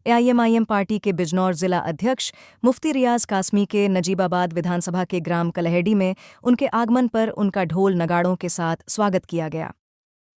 AIMIM party के बिजनौर जिला अध्यक्ष मुफ्ती रियाज कासमी के नजीबाबाद विधानसभा के ग्राम कलहेड़ी में उनके आगमन पर उनका ढोल नगाड़ों के साथ स्वागत किया गया।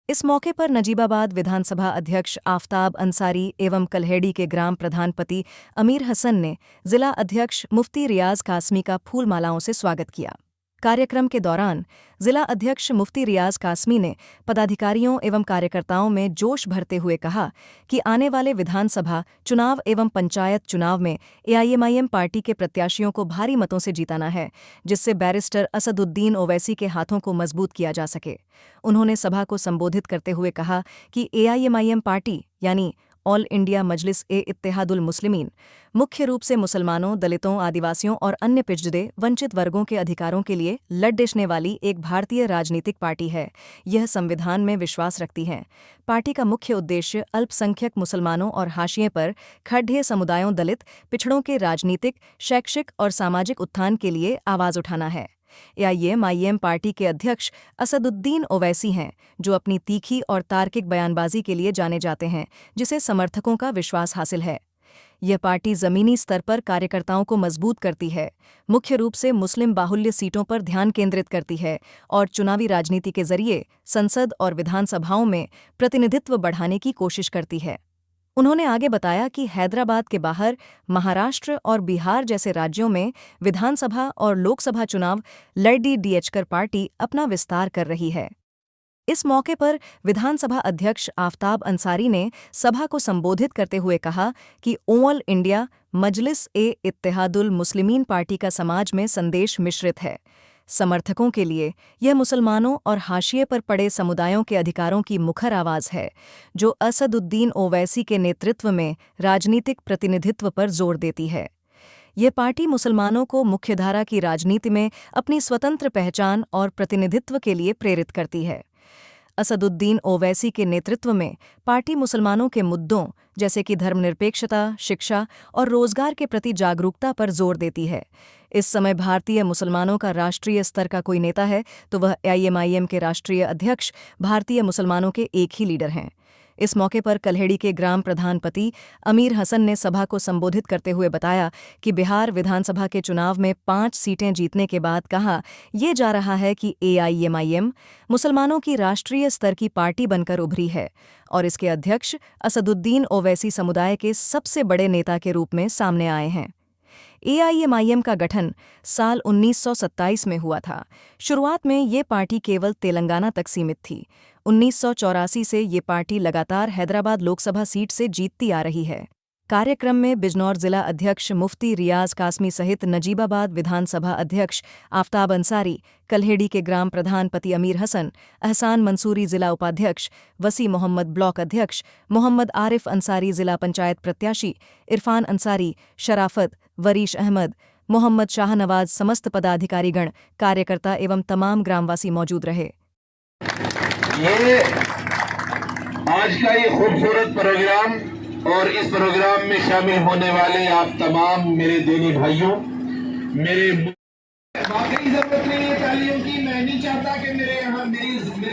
इस मौके पर नजीबाबाद विधानसभा अध्यक्ष आफताब अंसारी एवं कलहेड़ी के ग्राम प्रधानपति अमीर हसन ने जिला अध्यक्ष मुफ्ती रियाज कासमी का फूल मालाओं से स्वागत किया। कार्यक्रम के दौरान जिला अध्यक्ष मुफ्ती रियाज कासमी ने पदाधिकारियों एवं कार्यकर्ताओं में जोश भरते हुए कहा कि आने वाले विधानसभा चुनाव एवं पंचायत चुनाव में एआईएमआईएम पार्टी के प्रत्याशियों को भारी मतों से जीताना है, जिससे बैरिस्टर असदुद्दीन ओवैसी के हाथों को मजबूत किया जा सके। उन्होंने सभा को संबोधित करते हुए कहा कि एआईएमआईएम पार्टी यानी ऑल इंडिया मजलिस ए इत्तेहादुल मुस्लिमीन मुख्य रूप से मुसलमानों, दलितों, आदिवासियों और अन्य पिछड़े वंचित वर्गों के अधिकारों के लिए लड़ने वाली एक भारतीय राजनीतिक पार्टी है। यह संविधान में विश्वास रखती है। पार्टी का मुख्य उद्देश्य अल्पसंख्यक मुसलमानों और हाशिए पर खड़े समुदायों, दलित पिछड़ों के राजनीतिक, शैक्षिक और सामाजिक उत्थान के लिए आवाज उठाना है। एआईएमआईएम पार्टी के अध्यक्ष असदुद्दीन ओवैसी हैं, जो अपनी तीखी और तार्किक बयानबाजी के लिए जाने जाते हैं, जिसे समर्थकों का विश्वास हासिल है। यह पार्टी जमीनी स्तर पर कार्यकर्ताओं को मजबूत करती है, मुख्य रूप से मुस्लिम बाहुल्य सीटों पर ध्यान केंद्रित करती है और चुनावी राजनीति के जरिए संसद और विधानसभाओं में प्रतिनिधित्व बढ़ाने की कोशिश करती है। उन्होंने आगे बताया कि हैदराबाद के बाहर महाराष्ट्र और बिहार जैसे राज्यों में विधानसभा और लोकसभा चुनाव लड़ पार्टी अपना विस्तार कर रही है। इस मौके पर विधानसभा अध्यक्ष आफताब अंसारी ने सभा को संबोधित करते हुए कहा कि ऑल इंडिया मजलिस ए इत्तेहादुल मुस्लिमीन पार्टी का समाज में संदेश मिश्रित है। समर्थकों के लिए यह मुसलमानों और हाशिए पर पड़े समुदायों के अधिकारों की मुखर आवाज है, जो असदुद्दीन ओवैसी के नेतृत्व में राजनीतिक प्रतिनिधित्व पर जोर देती है। यह पार्टी मुसलमानों को मुख्यधारा की राजनीति में अपनी स्वतंत्र पहचान और प्रतिनिधित्व के लिए प्रेरित करती है। असदुद्दीन ओवैसी के नेतृत्व में पार्टी मुसलमानों के मुद्दों जैसे कि धर्मनिरपेक्षता, शिक्षा और रोजगार के प्रति जागरूकता पर जोर देती है। इस समय भारतीय मुसलमानों का राष्ट्रीय स्तर का कोई नेता है तो वह एआईएमआईएम के राष्ट्रीय अध्यक्ष भारतीय मुसलमानों के एक ही लीडर हैं। इस मौके पर कलहेड़ी के ग्राम प्रधानपति अमीर हसन ने सभा को संबोधित करते हुए बताया कि बिहार विधानसभा के चुनाव में 5 सीटें जीतने के बाद कहा यह जा रहा है कि एआईएमआईएम मुसलमानों की राष्ट्रीय स्तर की पार्टी बनकर उभरी है और इसके अध्यक्ष असदुद्दीन ओवैसी समुदाय के सबसे बड़े नेता के रूप में सामने आए हैं। एआईएमआईएम का गठन साल 1927 में हुआ था। शुरुआत में ये पार्टी केवल तेलंगाना तक सीमित थी। 1984 से ये पार्टी लगातार हैदराबाद लोकसभा सीट से जीतती आ रही है। कार्यक्रम में बिजनौर जिला अध्यक्ष मुफ्ती रियाज कासमी सहित नजीबाबाद विधानसभा अध्यक्ष आफताब अंसारी, कलहेड़ी के ग्राम प्रधानपति अमीर हसन, एहसान मंसूरी जिला उपाध्यक्ष, वसी मोहम्मद ब्लॉक अध्यक्ष, मोहम्मद आरिफ अंसारी जिला पंचायत प्रत्याशी, इरफान अंसारी, शराफत, वरीश अहमद, मोहम्मद शाहनवाज समस्त पदाधिकारीगण, कार्यकर्ता एवं तमाम ग्रामवासी मौजूद रहे। ये आज का ये खूबसूरत प्रोग्राम और इस प्रोग्राम में शामिल होने वाले आप तमाम मेरे दीनी भाइयों, मेरे वाकई जरूरत नहीं है तालियों की। मैं नहीं चाहता कि मेरे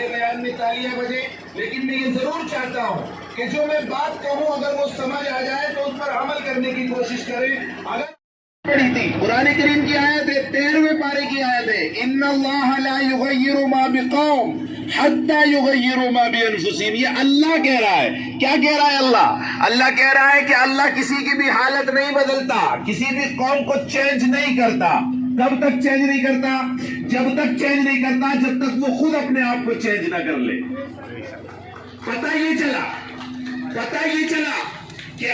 बयान में तालियां बजे, लेकिन मैं ये जरूर चाहता हूँ कि जो मैं बात कहूँ अगर वो समझ आ जाए तो उस पर अमल करने की कोशिश करें। अगर पढ़ी थी कुरान करीम की आयत है, 13वें पारे की आयत है, इन्नल्लाह ला युगय्यिरु मा बिकौम हत्ता युगय्यिरु मा बिअनफुसिहिम। ये अल्लाह कह रहा है। क्या कह रहा है अल्लाह? अल्लाह कह रहा है कि अल्लाह किसी की भी हालत नहीं बदलता, किसी भी कौम को चेंज नहीं करता। कब तक चेंज नहीं करता? जब तक चेंज नहीं करता जब तक वो खुद अपने आप को चेंज ना कर ले। पता ये चला कि